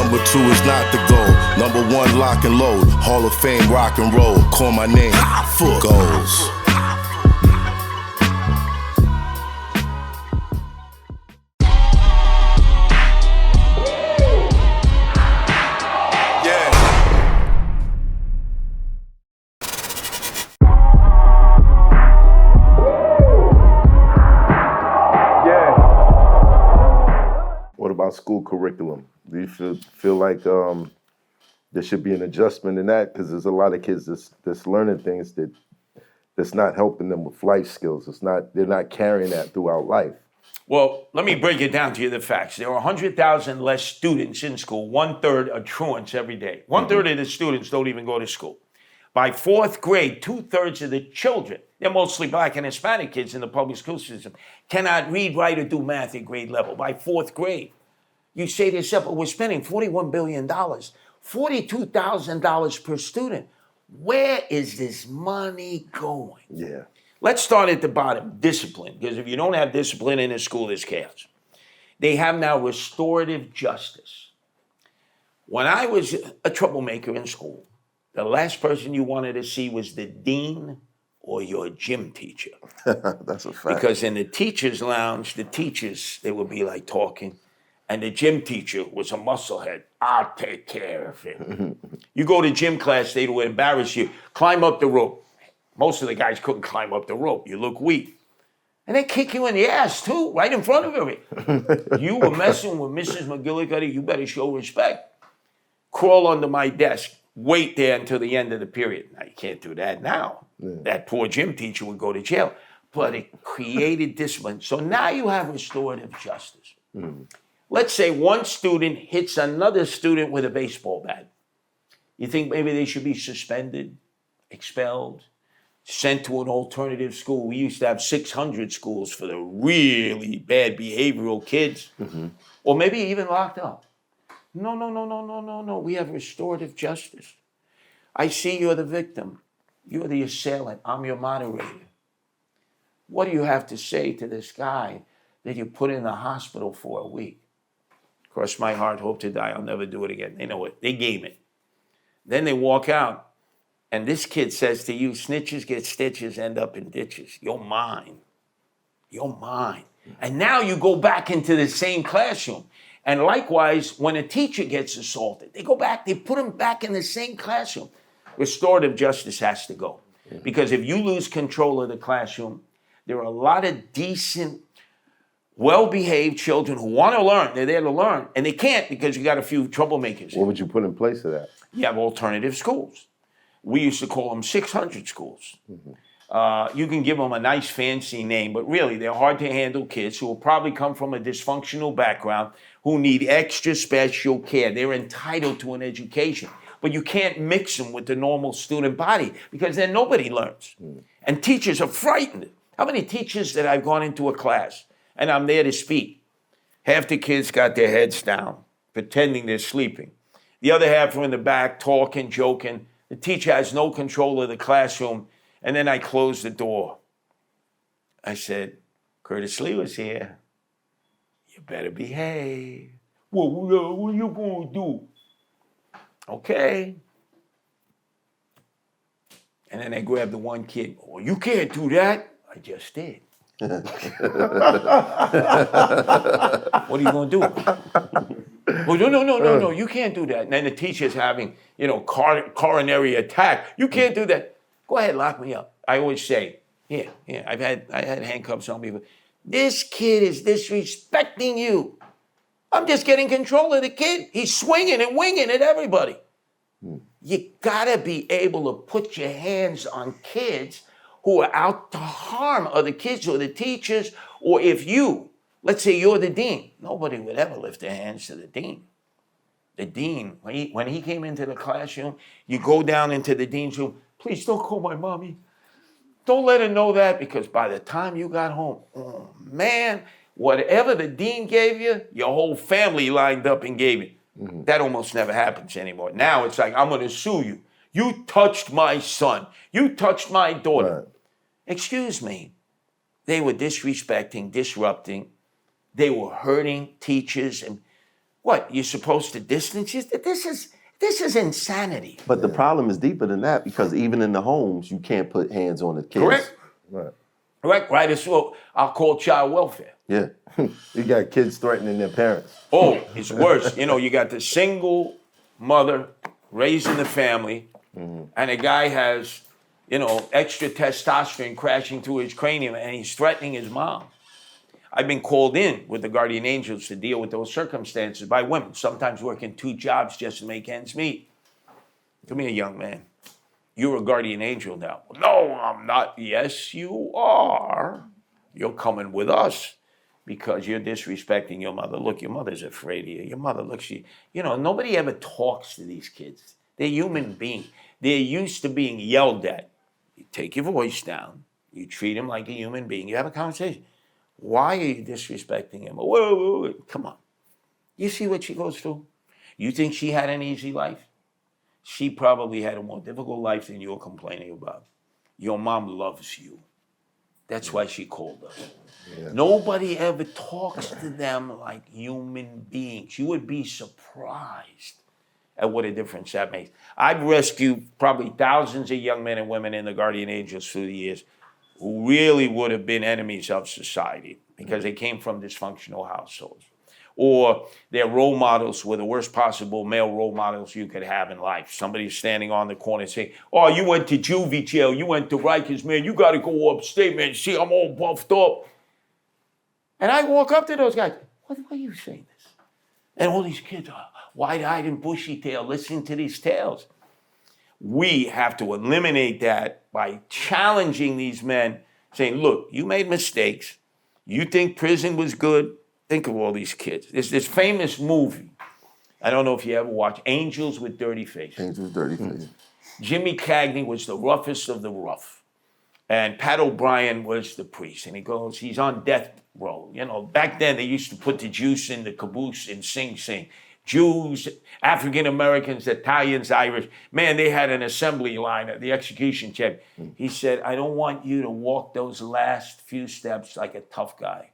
Number 2 is not the goal. Number 1, lock and load. Hall of Fame, rock and roll. Call my name, Hoffa. Goals. What about school curriculum? Do you feel like there should be an adjustment in that? Because there's a lot of kids that's learning things that's not helping them with life skills. They're not carrying that throughout life. Well, let me break it down to you the facts. There are 100,000 less students in school. 1/3 are truants every day. 1/3 of the students don't even go to school. By 4th grade, 2/3 of the children, they're mostly Black and Hispanic kids in the public school system, cannot read, write, or do math at grade level by 4th grade. You say to yourself, well, we're spending $41 billion, $42,000 per student. Where is this money going? Yeah. Let's start at the bottom, discipline, because if you don't have discipline in a school, there's chaos. They have now restorative justice. When I was a troublemaker in school, the last person you wanted to see was the dean or your gym teacher. That's a fact. Because in the teacher's lounge, the teachers, they would be like talking, and the gym teacher was a musclehead. I'll take care of it. You go to gym class, they would embarrass you. Climb up the rope. Most of the guys couldn't climb up the rope. You look weak. And they kick you in the ass, too, right in front of her. You were messing with Mrs. McGillicuddy, you better show respect. Crawl under my desk. Wait there until the end of the period. Now, you can't do that now. Yeah. That poor gym teacher would go to jail. But it created discipline. So now you have restorative justice. Let's say one student hits another student with a baseball bat. You think maybe they should be suspended, expelled, sent to an alternative school? We used to have 600 schools for the really bad behavioral kids. Or maybe even locked up. No. We have restorative justice. I see you're the victim. You're the assailant. I'm your moderator. What do you have to say to this guy that you put in the hospital for a week? Cross my heart, hope to die, I'll never do it again. They know it. They game it. Then they walk out, and this kid says to you, snitches get stitches, end up in ditches. You're mine. You're mine. And now you go back into the same classroom. And likewise, when a teacher gets assaulted, they go back, they put him back in the same classroom. Restorative justice has to go. Because if you lose control of the classroom, there are a lot of decent, well-behaved children who want to learn. They're there to learn, and they can't because you got a few troublemakers. What would you put in place of that? You have alternative schools. We used to call them 600 schools. You can give them a nice fancy name, but really they're hard to handle kids who will probably come from a dysfunctional background, who need extra special care. They're entitled to an education, but you can't mix them with the normal student body because then nobody learns. And teachers are frightened. How many teachers that I've gone into a class and I'm there to speak? Half the kids got their heads down, pretending they're sleeping. The other half are in the back, talking, joking. The teacher has no control of the classroom. And then I closed the door. I said, Curtis Sliwa's here. You better behave. Well, what are you going to do? Okay. And then I grabbed the one kid. Well, you can't do that. I just did. What are you going to do? Well, no, you can't do that. And then the teacher's having, coronary attack. You can't do that. Go ahead, lock me up. I always say, I had handcuffs on me, but this kid is disrespecting you. I'm just getting control of the kid. He's swinging and winging at everybody. You gotta be able to put your hands on kids who are out to harm other kids or the teachers, or if let's say you're the dean. Nobody would ever lift their hands to the dean. The dean, when he came into the classroom, you go down into the dean's room, please don't call my mommy. Don't let her know that, because by the time you got home, oh man, whatever the dean gave you, your whole family lined up and gave it. That almost never happens anymore. Now it's like, I'm going to sue you. You touched my son. You touched my daughter. Right. Excuse me. They were disrespecting, disrupting. They were hurting teachers. And What, you're supposed to distance yourself? This is insanity. But the problem is deeper than that because even in the homes, you can't put hands on the kids. Correct? Right. Right, it's what I'll call child welfare. Yeah. You got kids threatening their parents. Oh, it's worse. You got the single mother raising the family, and a guy has, extra testosterone crashing through his cranium, and he's threatening his mom. I've been called in with the guardian angels to deal with those circumstances by women, sometimes working 2 jobs just to make ends meet. Come here, young man. You're a guardian angel now. No, I'm not. Yes, you are. You're coming with us because you're disrespecting your mother. Look, your mother's afraid of you. Your mother looks at you. Nobody ever talks to these kids. They're human beings. They're used to being yelled at. You take your voice down. You treat him like a human being. You have a conversation. Why are you disrespecting him? Whoa, come on. You see what she goes through? You think she had an easy life? She probably had a more difficult life than you're complaining about. Your mom loves you. That's why she called us. Yeah. Nobody ever talks to them like human beings. You would be surprised at what a difference that makes. I've rescued probably thousands of young men and women in the guardian angels through the years who really would have been enemies of society because they came from dysfunctional households. Or their role models were the worst possible male role models you could have in life. Somebody's standing on the corner saying, oh, you went to juvie jail, you went to Rikers, man, you got to go upstate, man. See, I'm all buffed up. And I walk up to those guys, why are you saying this? And all these kids are wide-eyed and bushy-tailed, listening to these tales. We have to eliminate that by challenging these men, saying, look, you made mistakes. You think prison was good? Think of all these kids. There's this famous movie. I don't know if you ever watched Angels with Dirty Faces. Angels with Dirty Faces. Jimmy Cagney was the roughest of the rough. And Pat O'Brien was the priest. And he's on death row. Back then they used to put the juice in the caboose and sing. Jews, African Americans, Italians, Irish. Man, they had an assembly line at the execution chamber. He said, I don't want you to walk those last few steps like a tough guy.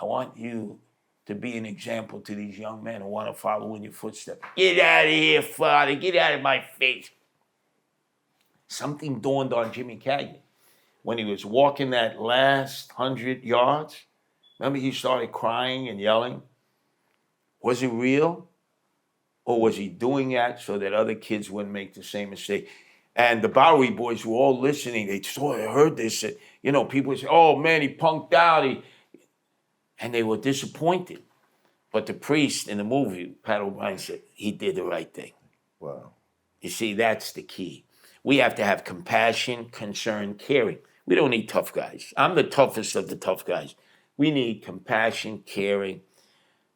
I want you to be an example to these young men who want to follow in your footsteps. Get out of here, Father. Get out of my face. Something dawned on Jimmy Cagney when he was walking that last 100 yards. Remember he started crying and yelling? Was it real? Or was he doing that so that other kids wouldn't make the same mistake? And the Bowery boys were all listening. They heard this. People would say, oh, man, he punked out. And they were disappointed. But the priest in the movie, Pat O'Brien, said, he did the right thing. Wow. You see, that's the key. We have to have compassion, concern, caring. We don't need tough guys. I'm the toughest of the tough guys. We need compassion, caring.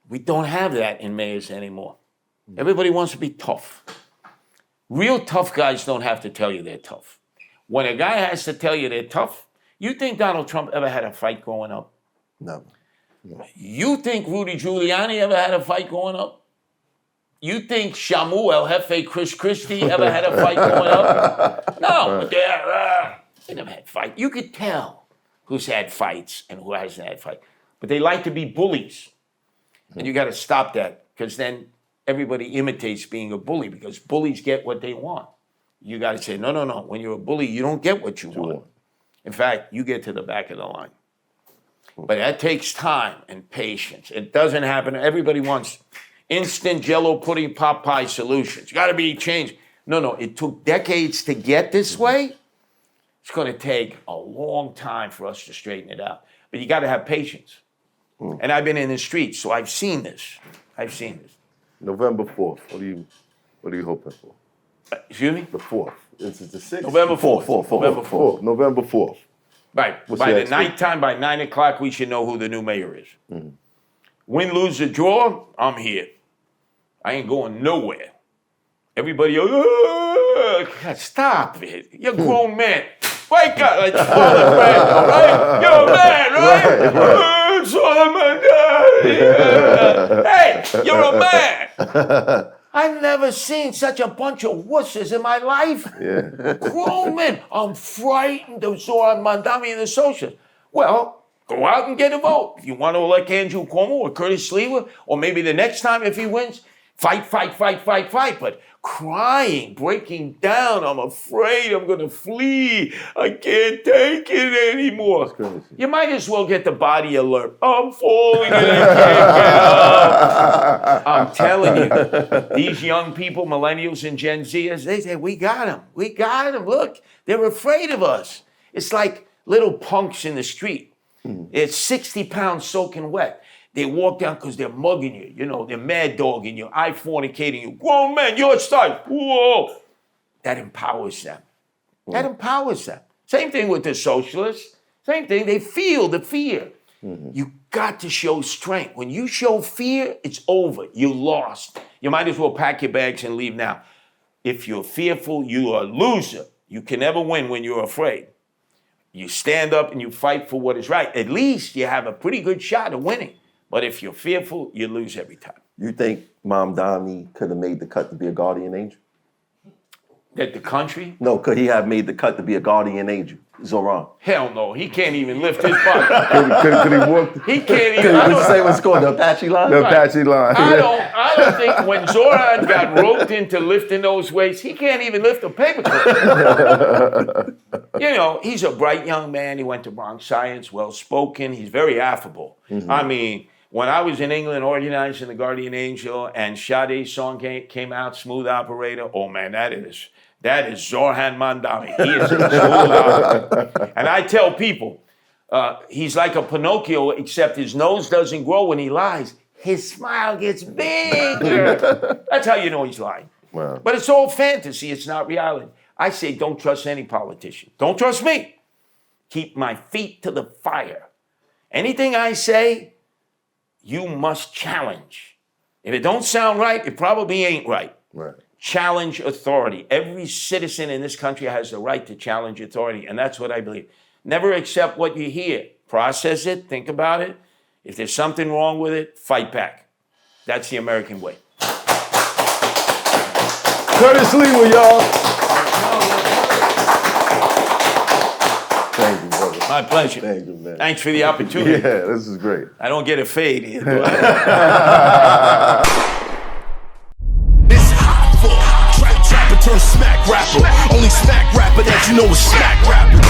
We don't have that in mayors anymore. Everybody wants to be tough. Real tough guys don't have to tell you they're tough. When a guy has to tell you they're tough, you think Donald Trump ever had a fight growing up? No. You think Rudy Giuliani ever had a fight growing up? You think Shamu El Jefe Chris Christie ever had a fight growing up? No. They never had fight. You could tell who's had fights and who hasn't had fights. But they like to be bullies. And you got to stop that because then everybody imitates being a bully because bullies get what they want. You got to say, no. When you're a bully, you don't get what you want. In fact, you get to the back of the line. But that takes time and patience. It doesn't happen. Everybody wants instant Jell-O pudding pot pie solutions. You got to be changed. No. It took decades to get this way. It's going to take a long time for us to straighten it out. But you got to have patience. And I've been in the streets, so I've seen this. November 4th. What are you hoping for? Excuse me? The 4th. This is the 6th. November 4th. November 4th. Right. By the nighttime, by 9 o'clock, we should know who the new mayor is. Mm-hmm. Win, lose, or draw, I'm here. I ain't going nowhere. Everybody, God, stop it. You're a grown man. Wake up. Like Father Randall, right? You're a man, right? Right. Hey, you're a man. I've never seen such a bunch of wusses in my life. Yeah. Grown men. I'm frightened of Zoran Mandami and the socialists. Well, Go out and get a vote. If you want to elect Andrew Cuomo or Curtis Sliwa, or maybe the next time if he wins, fight. But crying, breaking down, I'm afraid I'm going to flee. I can't take it anymore. You might as well get the body alert. I'm falling and I can't get up. I'm telling you, these young people, millennials and Gen Zers, they say, we got them. We got them. Look, they're afraid of us. It's like little punks in the street. It's 60 pounds soaking wet. They walk down because they're mugging you. You know, they're mad dogging you, eye fornicating you. Grown men, your style. Whoa. That empowers them. That empowers them. Same thing with the socialists. Same thing. They feel the fear. You got to show strength. When you show fear, it's over. You lost. You might as well pack your bags and leave now. If you're fearful, you are a loser. You can never win when you're afraid. You stand up and you fight for what is right. At least you have a pretty good shot of winning. But if you're fearful, you lose every time. You think Mom Donnie could have made the cut to be a guardian angel? That the country? No, could he have made the cut to be a guardian angel? Zoran. Hell no. He can't even lift his body. Could he walk? He can't even. Would you say what's called the Apache line? The Apache line. I don't think when Zoran got roped into lifting those weights, he can't even lift a paperclip. You know, he's a bright young man. He went to Bronx Science, well-spoken. He's very affable. I mean, when I was in England organizing the Guardian Angel and Sade's song came out, Smooth Operator, oh man, that is Zoran Mandami. He is a smooth operator. And I tell people, he's like a Pinocchio, except his nose doesn't grow when he lies. His smile gets bigger. That's how you know he's lying. Wow. But it's all fantasy. It's not reality. I say don't trust any politician. Don't trust me. Keep my feet to the fire. Anything I say, you must challenge. If it don't sound right, it probably ain't right. Right. Challenge authority. Every citizen in this country has the right to challenge authority, and that's what I believe. Never accept what you hear. Process it, think about it. If there's something wrong with it, fight back. That's the American way. Curtis Sliwa, y'all. Thank you, brother. My pleasure. Thank you, man. Thanks for the opportunity. Yeah, this is great. I don't get a fade here. It's Hoffa, trapper turn smack rapper. Only smack rapper that you know is smack rapper.